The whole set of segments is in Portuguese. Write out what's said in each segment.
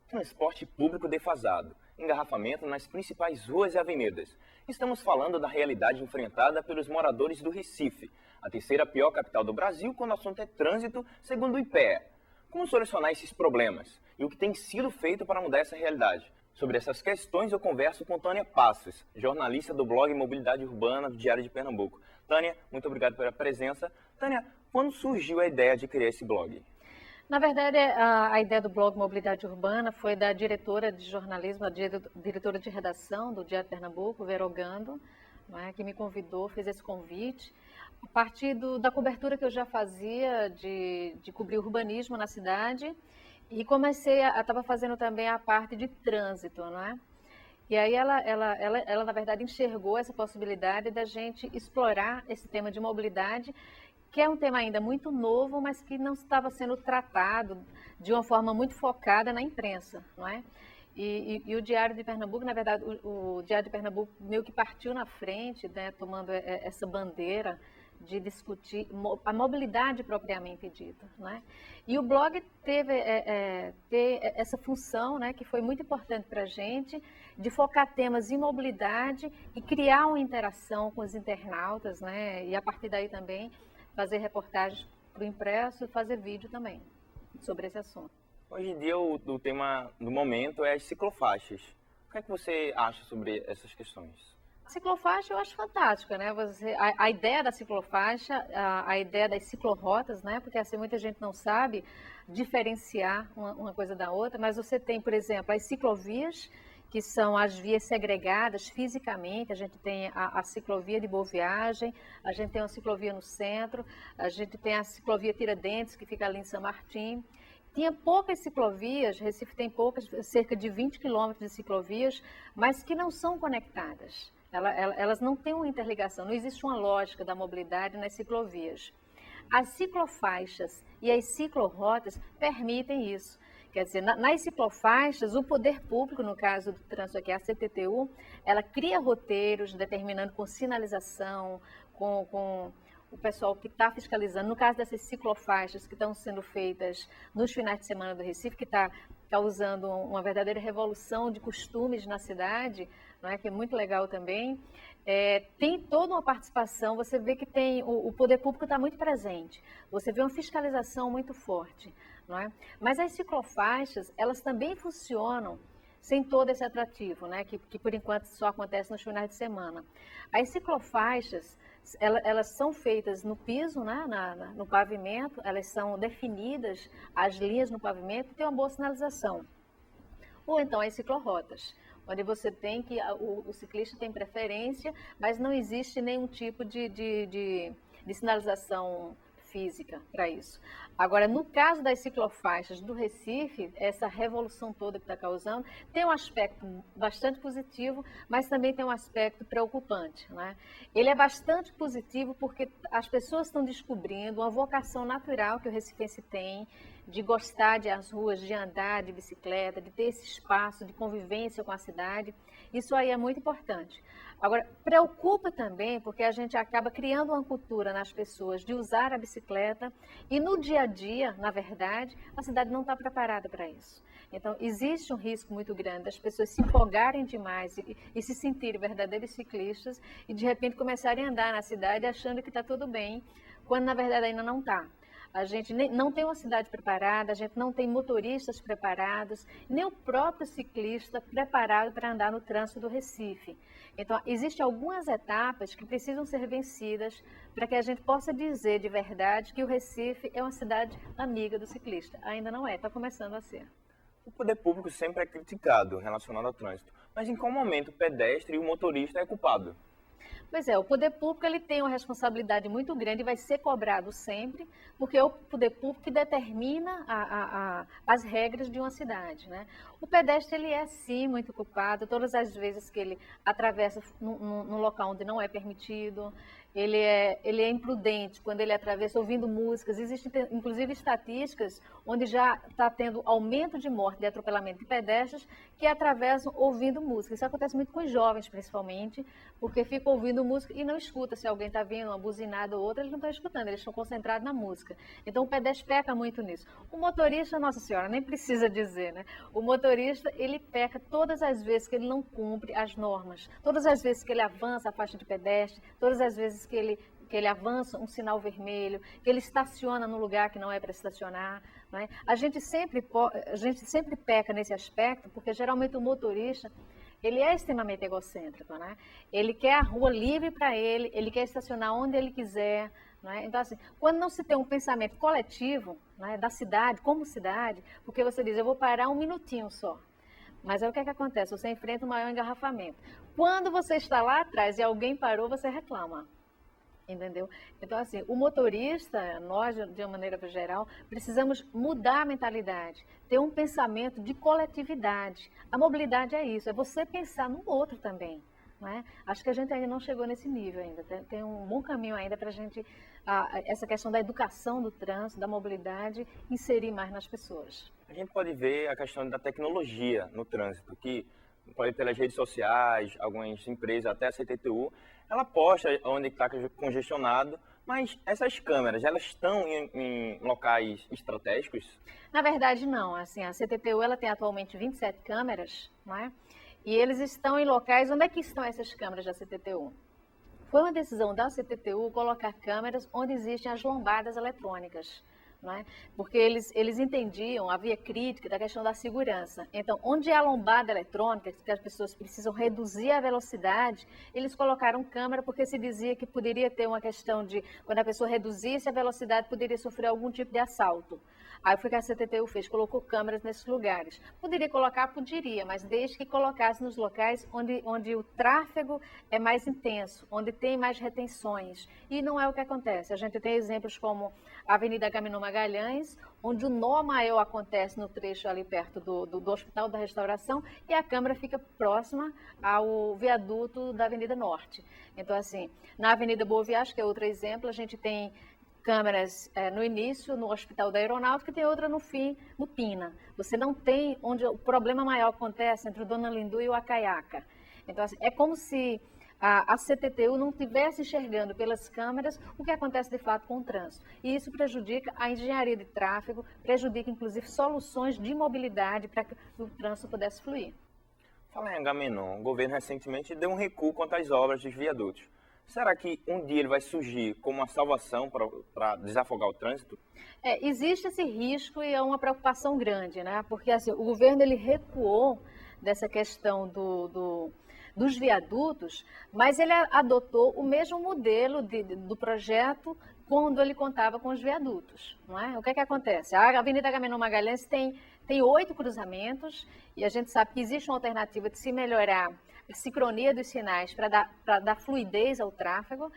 Transporte público defasado, engarrafamento nas principais ruas e avenidas. Estamos falando da realidade enfrentada pelos moradores do Recife, a terceira pior capital do Brasil quando o assunto é trânsito, segundo o IPEA. Como solucionar esses problemas e o que tem sido feito para mudar essa realidade? Sobre essas questões eu converso com Tânia Passos, jornalista do blog Mobilidade Urbana do Diário de Pernambuco. Tânia, muito obrigado pela presença. Tânia, quando surgiu a ideia de criar esse blog? Na verdade, a ideia do blog Mobilidade Urbana foi da diretora de jornalismo, a diretora de redação do Diário de Pernambuco, Vera Ogando, que me convidou, fez esse convite, a partir da cobertura que eu já fazia de cobrir urbanismo na cidade, e estava fazendo também a parte de trânsito, não é? E aí ela, na verdade, enxergou essa possibilidade da gente explorar esse tema de mobilidade, que é um tema ainda muito novo, mas que não estava sendo tratado de uma forma muito focada na imprensa, não é? E o Diário de Pernambuco, na verdade, o Diário de Pernambuco meio que partiu na frente, né, tomando essa bandeira de discutir a mobilidade propriamente dita, né? E o blog teve essa função, né, que foi muito importante para a gente, de focar temas em mobilidade e criar uma interação com os internautas, né? E a partir daí também fazer reportagens para o impresso e fazer vídeo também sobre esse assunto. Hoje em dia o tema do momento é as ciclofaixas. O que é que você acha sobre essas questões? A ciclofaixa eu acho fantástica, né? A ideia da ciclofaixa, a ideia das ciclorotas, né? Porque assim muita gente não sabe diferenciar uma coisa da outra, mas você tem, por exemplo, as ciclovias, que são as vias segregadas fisicamente. A gente tem a ciclovia de Boa Viagem, a gente tem uma ciclovia no centro, a gente tem a ciclovia Tiradentes, que fica ali em São Martim. Tinha poucas ciclovias, Recife tem poucas, cerca de 20 quilômetros de ciclovias, mas que não são conectadas. Elas não têm uma interligação, não existe uma lógica da mobilidade nas ciclovias. As ciclofaixas e as ciclorotas permitem isso. Quer dizer, nas ciclofaixas, o poder público, no caso do trânsito aqui, a CTTU, ela cria roteiros determinando com sinalização, com o pessoal que está fiscalizando. No caso dessas ciclofaixas que estão sendo feitas nos finais de semana do Recife, que está causando uma verdadeira revolução de costumes na cidade, não é? Que é muito legal também. Tem toda uma participação, você vê que o poder público está muito presente, você vê uma fiscalização muito forte. Não é? Mas as ciclofaixas, elas também funcionam sem todo esse atrativo, né? Que por enquanto só acontece nos finais de semana. As ciclofaixas, elas são feitas no piso, né? No pavimento, elas são definidas, as linhas no pavimento, e tem uma boa sinalização. Ou então as ciclorotas, onde você tem que o ciclista tem preferência, mas não existe nenhum tipo de sinalização física para isso. Agora, no caso das ciclofaixas do Recife, essa revolução toda que está causando, tem um aspecto bastante positivo, mas também tem um aspecto preocupante, né? Ele é bastante positivo porque as pessoas estão descobrindo uma vocação natural que o recifense tem, de gostar de as ruas, de andar de bicicleta, de ter esse espaço de convivência com a cidade. Isso aí é muito importante. Agora, preocupa também porque a gente acaba criando uma cultura nas pessoas de usar a bicicleta e no dia a dia, na verdade, a cidade não está preparada para isso. Então, existe um risco muito grande das pessoas se empolgarem demais e se sentirem verdadeiros ciclistas e, de repente, começarem a andar na cidade achando que está tudo bem, quando, na verdade, ainda não está. A gente não tem uma cidade preparada, a gente não tem motoristas preparados, nem o próprio ciclista preparado para andar no trânsito do Recife. Então, existem algumas etapas que precisam ser vencidas para que a gente possa dizer de verdade que o Recife é uma cidade amiga do ciclista. Ainda não é, está começando a ser. O poder público sempre é criticado relacionado ao trânsito, mas em qual momento o pedestre e o motorista é culpado? Pois é, o poder público ele tem uma responsabilidade muito grande e vai ser cobrado sempre, porque é o poder público que determina as regras de uma cidade, né? O pedestre ele é sim muito culpado, todas as vezes que ele atravessa num local onde não é permitido, ele é imprudente quando ele atravessa ouvindo músicas. Existem inclusive estatísticas onde já está tendo aumento de morte de atropelamento de pedestres que atravessam ouvindo música. Isso acontece muito com os jovens, principalmente, porque fica ouvindo música e não escuta se alguém está vindo, uma buzinada ou outra, eles não estão escutando, eles estão concentrados na música. Então o pedestre peca muito nisso. O motorista, nossa senhora, nem precisa dizer, né? O motorista, ele peca todas as vezes que ele não cumpre as normas, todas as vezes que ele avança a faixa de pedestre, todas as vezes que ele avança um sinal vermelho, que ele estaciona no lugar que não é para estacionar. Né? A gente sempre peca nesse aspecto, porque geralmente o motorista, ele é extremamente egocêntrico, né? Ele quer a rua livre para ele quer estacionar onde ele quiser. Né? Então, assim, quando não se tem um pensamento coletivo, né, da cidade, como cidade, porque você diz, eu vou parar um minutinho só. Mas aí o que é que acontece? Você enfrenta um maior engarrafamento. Quando você está lá atrás e alguém parou, você reclama. Entendeu? Então, assim, o motorista, nós, de uma maneira geral, precisamos mudar a mentalidade, ter um pensamento de coletividade. A mobilidade é isso, é você pensar no outro também. Não é? Acho que a gente ainda não chegou nesse nível ainda, tem um bom caminho ainda para a gente, essa questão da educação do trânsito, da mobilidade, inserir mais nas pessoas. A gente pode ver a questão da tecnologia no trânsito, que pode pelas redes sociais, algumas empresas, até a CTTU, ela posta onde está congestionado, mas essas câmeras, elas estão em locais estratégicos? Na verdade, não. Assim, a CTTU ela tem atualmente 27 câmeras, não é? E eles estão em locais... Onde é que estão essas câmeras da CTTU? Foi uma decisão da CTTU colocar câmeras onde existem as lombadas eletrônicas. Não é? Porque eles entendiam, havia crítica da questão da segurança. Então, onde há lombada eletrônica, que as pessoas precisam reduzir a velocidade, eles colocaram câmera porque se dizia que poderia ter uma questão de, quando a pessoa reduzisse a velocidade, poderia sofrer algum tipo de assalto. Aí foi o que a CTTU fez, colocou câmeras nesses lugares. Poderia colocar? Poderia, mas desde que colocasse nos locais onde o tráfego é mais intenso, onde tem mais retenções. E não é o que acontece. A gente tem exemplos como a Avenida Agamenon Magalhães, onde o nó maior acontece no trecho ali perto do Hospital da Restauração e a câmera fica próxima ao viaduto da Avenida Norte. Então, assim, na Avenida Boa Viagem, que é outro exemplo, a gente tem câmeras no início, no Hospital da Aeronáutica, e tem outra no fim, no Pina. Você não tem onde o problema maior acontece entre o Dona Lindu e o Acaiaca. Então, assim, é como se a CTTU não estivesse enxergando pelas câmeras o que acontece de fato com o trânsito. E isso prejudica a engenharia de tráfego, prejudica inclusive soluções de mobilidade para que o trânsito pudesse fluir. Fala em Agamenon, o governo recentemente deu um recuo quanto às obras dos viadutos. Será que um dia ele vai surgir como uma salvação para desafogar o trânsito? Existe esse risco e é uma preocupação grande, né? Porque assim, o governo ele recuou dessa questão dos viadutos, mas ele adotou o mesmo modelo do projeto quando ele contava com os viadutos. Não é? O que é que acontece? A Avenida Agamenon Magalhães tem 8 cruzamentos e a gente sabe que existe uma alternativa de se melhorar a sincronia dos sinais para dar fluidez ao tráfego,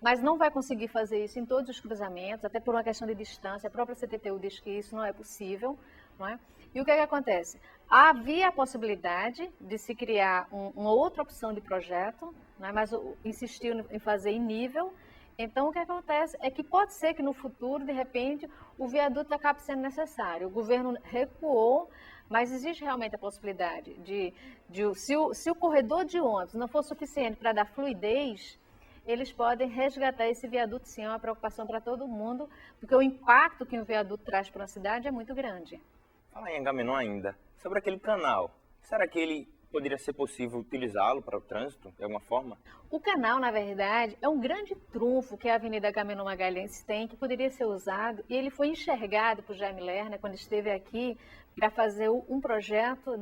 mas não vai conseguir fazer isso em todos os cruzamentos, até por uma questão de distância. A própria CTTU diz que isso não é possível. Não é? E o que é que acontece? Havia a possibilidade de se criar uma outra opção de projeto, né, mas insistiu em fazer em nível. Então, o que acontece é que pode ser que no futuro, de repente, o viaduto acabe sendo necessário. O governo recuou, mas existe realmente a possibilidade se o corredor de ônibus não for suficiente para dar fluidez, eles podem resgatar esse viaduto, sim, é uma preocupação para todo mundo, porque o impacto que um viaduto traz para uma cidade é muito grande. Fala em Agamenon ainda, sobre aquele canal, será que ele poderia ser possível utilizá-lo para o trânsito, de alguma forma? O canal, na verdade, é um grande trunfo que a Avenida Agamenon Magalhães tem, que poderia ser usado, e ele foi enxergado por Jaime Lerner, quando esteve aqui, para fazer um projeto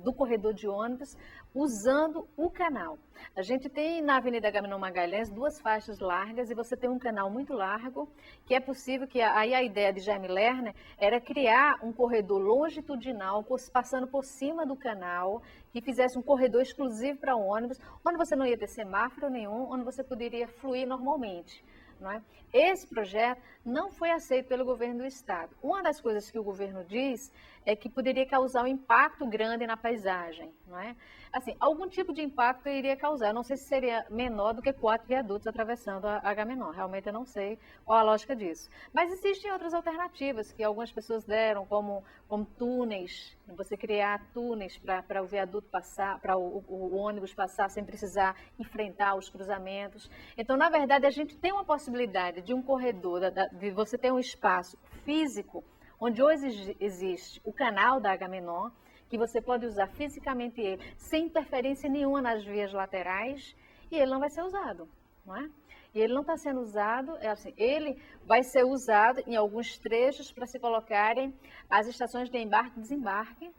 do corredor de ônibus, usando o canal. A gente tem na Avenida Agamenon Magalhães 2 faixas largas e você tem um canal muito largo, que é possível que aí a ideia de Jaime Lerner era criar um corredor longitudinal, passando por cima do canal, que fizesse um corredor exclusivo para ônibus, onde você não ia ter semáforo nenhum, onde você poderia fluir normalmente. Não é? Esse projeto não foi aceito pelo governo do estado. Uma das coisas que o governo diz é que poderia causar um impacto grande na paisagem, não é? Assim, algum tipo de impacto iria causar. Eu não sei se seria menor do que 4 viadutos atravessando a Agamenon. Realmente eu não sei qual a lógica disso. Mas existem outras alternativas que algumas pessoas deram, como túneis, você criar túneis para o viaduto passar, para o ônibus passar sem precisar enfrentar os cruzamentos. Então, na verdade, a gente tem uma possibilidade de um corredor, de você ter um espaço físico, onde hoje existe o canal da Agamenon, que você pode usar fisicamente ele, sem interferência nenhuma nas vias laterais, e ele não vai ser usado, não é? E ele não está sendo usado, assim, ele vai ser usado em alguns trechos para se colocarem as estações de embarque e desembarque,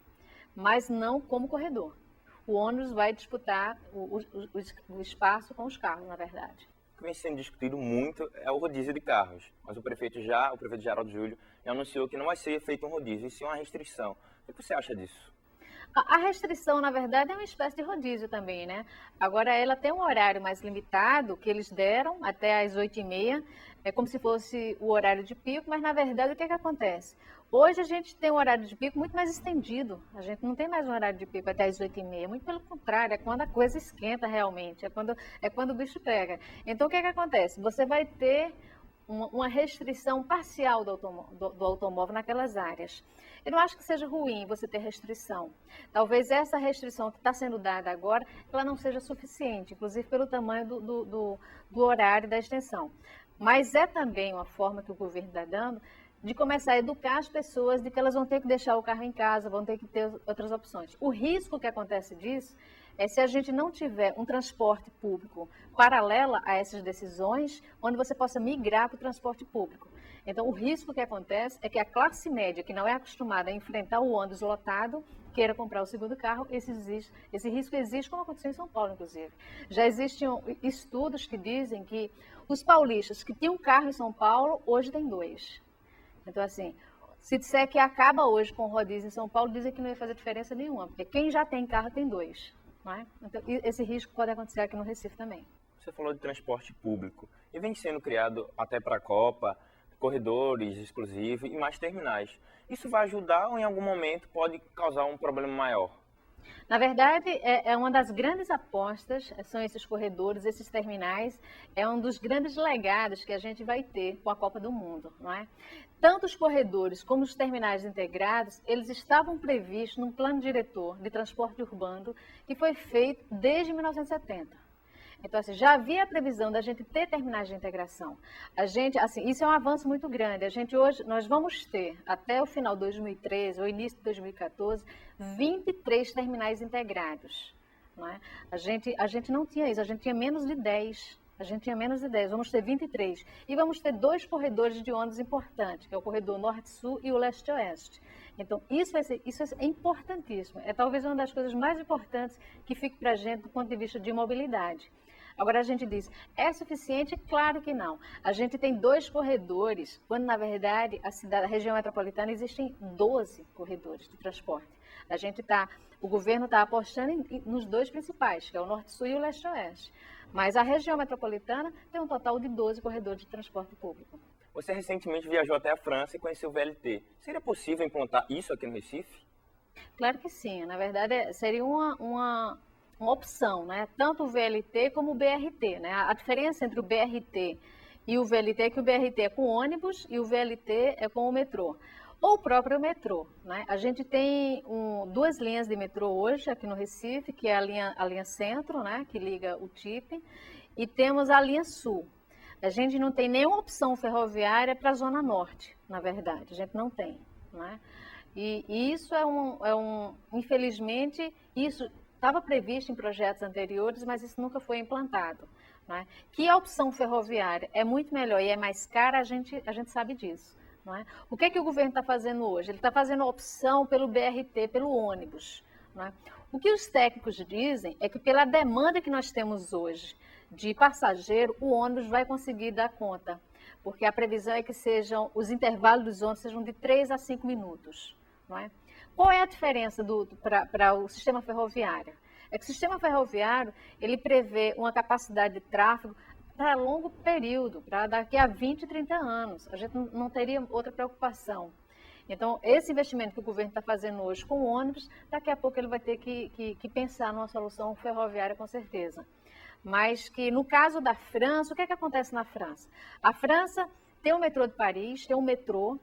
mas não como corredor. O ônibus vai disputar o espaço com os carros, na verdade. O que vem sendo discutido muito é o rodízio de carros, mas o prefeito Geraldo Júlio, já anunciou que não vai ser feito um rodízio, e sim uma restrição. O que você acha disso? A restrição, na verdade, é uma espécie de rodízio também, né? Agora, ela tem um horário mais limitado, que eles deram até às 8h30, é como se fosse o horário de pico, mas, na verdade, o que acontece? Hoje a gente tem um horário de pico muito mais estendido, a gente não tem mais um horário de pico até às 8h30, muito pelo contrário, é quando a coisa esquenta realmente, é quando o bicho pega. Então, o que acontece? Você vai ter uma restrição parcial do automóvel naquelas áreas. Eu não acho que seja ruim você ter restrição. Talvez essa restrição que está sendo dada agora, ela não seja suficiente, inclusive pelo tamanho do horário da extensão. Mas é também uma forma que o governo está dando de começar a educar as pessoas de que elas vão ter que deixar o carro em casa, vão ter que ter outras opções. O risco que acontece disso é se a gente não tiver um transporte público paralelo a essas decisões, onde você possa migrar para o transporte público. Então, o risco que acontece é que a classe média, que não é acostumada a enfrentar o ônibus lotado, queira comprar o segundo carro. Esse risco existe, como aconteceu em São Paulo, inclusive. Já existem estudos que dizem que os paulistas que tinham carro em São Paulo, hoje têm 2. Então, assim, se disser que acaba hoje com o rodízio em São Paulo, dizem que não ia fazer diferença nenhuma, porque quem já tem carro tem 2. Não é? Então, esse risco pode acontecer aqui no Recife também. Você falou de transporte público e vem sendo criado até para a Copa, corredores exclusivos e mais terminais. Isso vai ajudar ou em algum momento pode causar um problema maior? Na verdade, é uma das grandes apostas, são esses corredores, esses terminais, é um dos grandes legados que a gente vai ter com a Copa do Mundo, não é? Tanto os corredores como os terminais integrados, eles estavam previstos num plano diretor de transporte urbano que foi feito desde 1970. Então, assim, já havia a previsão da gente ter terminais de integração. A gente, assim, isso é um avanço muito grande. A gente hoje, nós vamos ter, até o final de 2013 ou início de 2014, 23 terminais integrados. Não é? A gente não tinha isso, a gente tinha menos de 10. A gente tinha menos de 10, vamos ter 23. E vamos ter 2 corredores de ônibus importantes, que é o corredor Norte-Sul e o Leste-Oeste. Então, isso é importantíssimo. É talvez uma das coisas mais importantes que fique para a gente do ponto de vista de mobilidade. Agora a gente diz, é suficiente? Claro que não. A gente tem 2 corredores, quando na verdade a região metropolitana existem 12 corredores de transporte. O governo está apostando nos 2 principais, que é o Norte-Sul e o Leste-Oeste. Mas a região metropolitana tem um total de 12 corredores de transporte público. Você recentemente viajou até a França e conheceu o VLT. Seria possível implantar isso aqui no Recife? Claro que sim. Na verdade, seria uma opção, né? Tanto o VLT como o BRT, né? A diferença entre o BRT e o VLT é que o BRT é com ônibus e o VLT é com o metrô. Ou o próprio metrô, né? A gente tem 2 linhas de metrô hoje aqui no Recife, que é a linha Centro, né? Que liga o TIP, e temos a linha Sul. A gente não tem nenhuma opção ferroviária para a Zona Norte, na verdade, a gente não tem, né? E isso infelizmente, isso estava previsto em projetos anteriores, mas isso nunca foi implantado, né? Que a opção ferroviária é muito melhor e é mais cara, a gente sabe disso, não é? O que o governo está fazendo hoje? Ele está fazendo a opção pelo BRT, pelo ônibus, não é? O que os técnicos dizem é que pela demanda que nós temos hoje de passageiro, o ônibus vai conseguir dar conta, porque a previsão é que os intervalos dos ônibus sejam de 3 a 5 minutos, não é? Qual é a diferença para o sistema ferroviário? É que o sistema ferroviário, ele prevê uma capacidade de tráfego para longo período, para daqui a 20, 30 anos. A gente não teria outra preocupação. Então, esse investimento que o governo está fazendo hoje com o ônibus, daqui a pouco ele vai ter que pensar numa solução ferroviária com certeza. Mas que no caso da França, o que é que acontece na França? A França tem o metrô de Paris, tem um metrô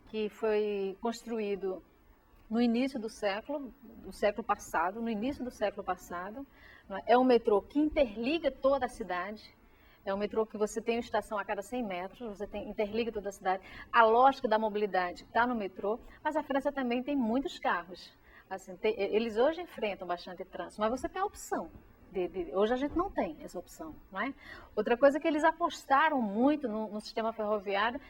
que foi construído no início do século passado, no início do século passado. É um metrô que interliga toda a cidade. É um metrô que você tem uma estação a cada 100 metros, você interliga toda a cidade. A lógica da mobilidade está no metrô, mas a França também tem muitos carros. Assim, eles hoje enfrentam bastante trânsito, mas você tem a opção. Hoje a gente não tem essa opção, não é? Outra coisa é que eles apostaram muito no sistema ferroviário,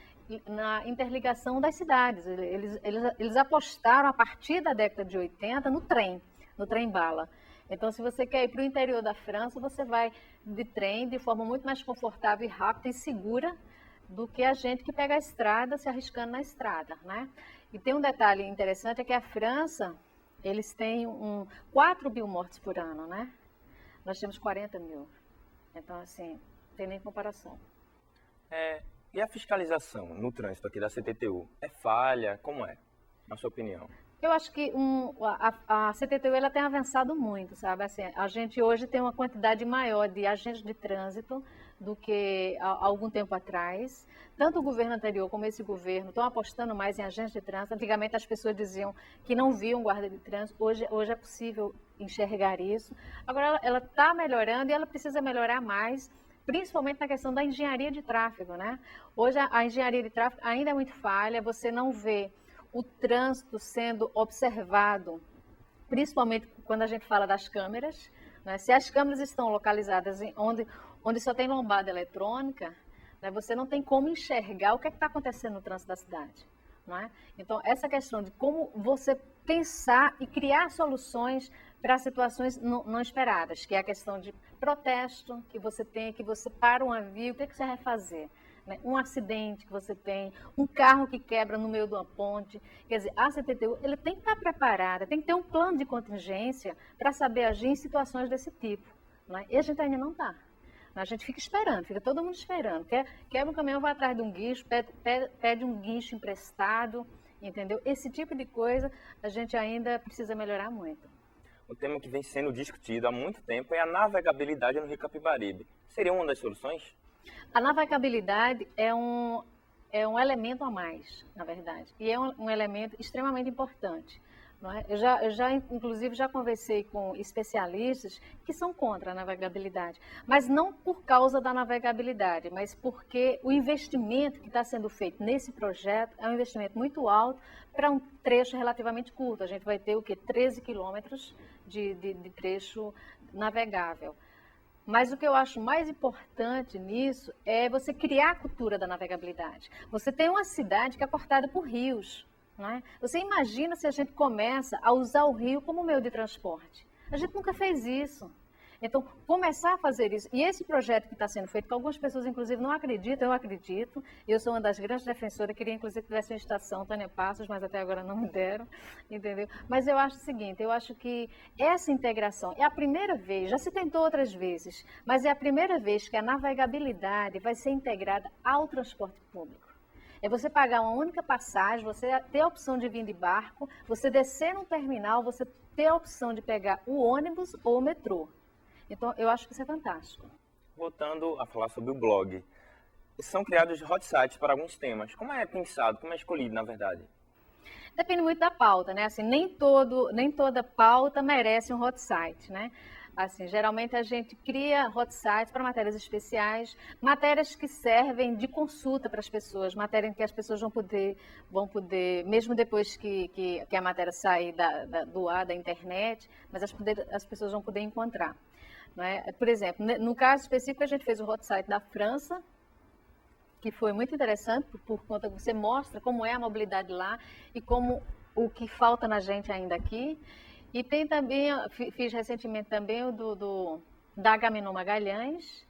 na interligação das cidades. Eles apostaram a partir da década de 80 no trem-bala. Então, se você quer ir para o interior da França, você vai de trem de forma muito mais confortável e rápida e segura do que a gente que pega a estrada se arriscando na estrada, né? E tem um detalhe interessante, é que a França, eles têm 4 mil mortes por ano, né? Nós temos 40 mil. Então, assim, não tem nem comparação. E a fiscalização no trânsito aqui da CTTU? É falha? Como é, na sua opinião? Eu acho que a CTTU ela tem avançado muito, sabe? Assim, a gente hoje tem uma quantidade maior de agentes de trânsito do que há algum tempo atrás. Tanto o governo anterior como esse governo estão apostando mais em agentes de trânsito. Antigamente as pessoas diziam que não viam guarda de trânsito, hoje é possível enxergar isso. Agora ela está melhorando e ela precisa melhorar mais, principalmente na questão da engenharia de tráfego, né? Hoje a engenharia de tráfego ainda é muito falha, você não vê o trânsito sendo observado, principalmente quando a gente fala das câmeras, né? Se as câmeras estão localizadas onde só tem lombada eletrônica, né, você não tem como enxergar o que está acontecendo no trânsito da cidade. Não é? Então, essa questão de como você pensar e criar soluções para situações não esperadas, que é a questão de protesto que você tem, que você para um avião, o que você vai fazer? Um acidente que você tem, um carro que quebra no meio de uma ponte. Quer dizer, a CTTU ele tem que estar preparada, tem que ter um plano de contingência para saber agir em situações desse tipo. Não é? E a gente ainda não está. A gente fica esperando, fica todo mundo esperando. Quebra um caminhão, vai atrás de um guincho, pede um guincho emprestado, entendeu? Esse tipo de coisa a gente ainda precisa melhorar muito. O tema que vem sendo discutido há muito tempo é a navegabilidade no Rio Capibaribe. Seria uma das soluções? A navegabilidade é um elemento a mais, na verdade, e é um elemento extremamente importante. Não é? Inclusive, já conversei com especialistas que são contra a navegabilidade, mas não por causa da navegabilidade, mas porque o investimento que está sendo feito nesse projeto é um investimento muito alto para um trecho relativamente curto. A gente vai ter o quê? 13 quilômetros de trecho navegável. Mas o que eu acho mais importante nisso é você criar a cultura da navegabilidade. Você tem uma cidade que é cortada por rios. Não é? Você imagina se a gente começa a usar o rio como meio de transporte. A gente nunca fez isso. Então, começar a fazer isso. E esse projeto que está sendo feito, que algumas pessoas, inclusive, não acreditam, eu acredito. Eu sou uma das grandes defensoras, queria, inclusive, que tivesse uma estação, Tânia Passos, mas até agora não me deram, entendeu? Mas eu acho o seguinte, eu acho que essa integração é a primeira vez, já se tentou outras vezes, mas é a primeira vez que a navegabilidade vai ser integrada ao transporte público. É você pagar uma única passagem, você ter a opção de vir de barco, você descer no terminal, você ter a opção de pegar o ônibus ou o metrô. Então, eu acho que isso é fantástico. Voltando a falar sobre o blog, são criados hot sites para alguns temas. Como é pensado, como é escolhido, na verdade? Depende muito da pauta, né? Assim, nem toda pauta merece um hot site, né? Assim, geralmente a gente cria hot sites para matérias especiais, matérias que servem de consulta para as pessoas, matérias em que as pessoas vão poder, mesmo depois que a matéria sair do ar, da internet, mas as pessoas vão poder encontrar. Não é? Por exemplo, no caso específico, a gente fez o hot site da França, que foi muito interessante, por conta que você mostra como é a mobilidade lá e como o que falta na gente ainda aqui. E tem também, fiz recentemente também o da Agamenon Magalhães,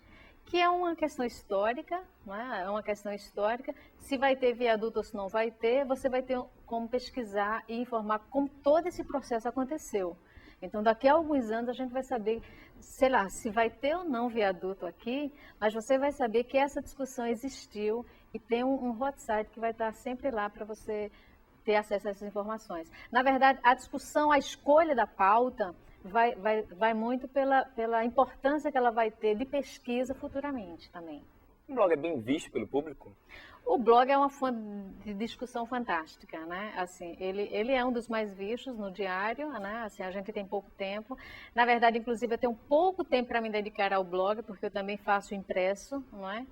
que é uma questão histórica, não é? É uma questão histórica. Se vai ter viaduto ou se não vai ter, você vai ter como pesquisar e informar como todo esse processo aconteceu. Então, daqui a alguns anos, a gente vai saber, sei lá, se vai ter ou não viaduto aqui, mas você vai saber que essa discussão existiu e tem um hot site que vai estar sempre lá para você ter acesso a essas informações. Na verdade, a discussão, a escolha da pauta vai muito pela importância que ela vai ter de pesquisa futuramente também. O blog é bem visto pelo público? O blog é uma fonte de discussão fantástica, né? Assim, ele é um dos mais vistos no diário, né? Assim, a gente tem pouco tempo. Na verdade, inclusive, eu tenho pouco tempo para me dedicar ao blog, porque eu também faço impresso, não é?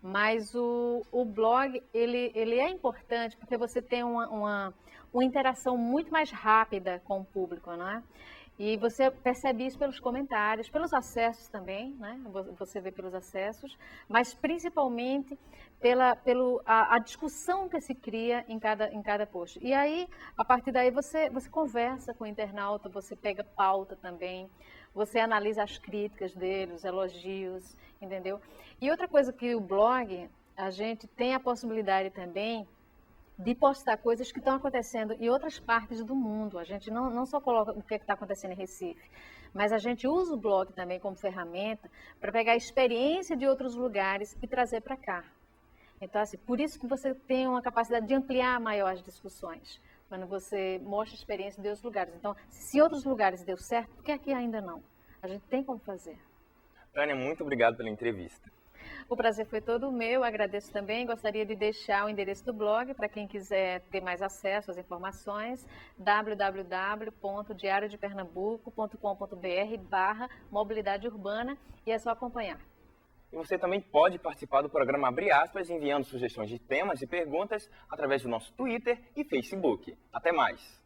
Mas o blog, ele é importante porque você tem uma interação muito mais rápida com o público, não é? E você percebe isso pelos comentários, pelos acessos também, né? Você vê pelos acessos, mas principalmente pela a discussão que se cria em cada post. E aí, a partir daí, você conversa com o internauta, você pega pauta também, você analisa as críticas dele, os elogios, entendeu? E outra coisa que o blog, a gente tem a possibilidade também de postar coisas que estão acontecendo em outras partes do mundo. A gente não só coloca o que está acontecendo em Recife, mas a gente usa o blog também como ferramenta para pegar a experiência de outros lugares e trazer para cá. Então, assim, por isso que você tem uma capacidade de ampliar maior as discussões, quando você mostra a experiência de outros lugares. Então, se em outros lugares deu certo, por que aqui ainda não? A gente tem como fazer. Tânia, muito obrigado pela entrevista. O prazer foi todo meu, agradeço também. Gostaria de deixar o endereço do blog para quem quiser ter mais acesso às informações, www.diariodepernambuco.com.br/mobilidade urbana, e é só acompanhar. E você também pode participar do programa Abre Aspas enviando sugestões de temas e perguntas através do nosso Twitter e Facebook. Até mais!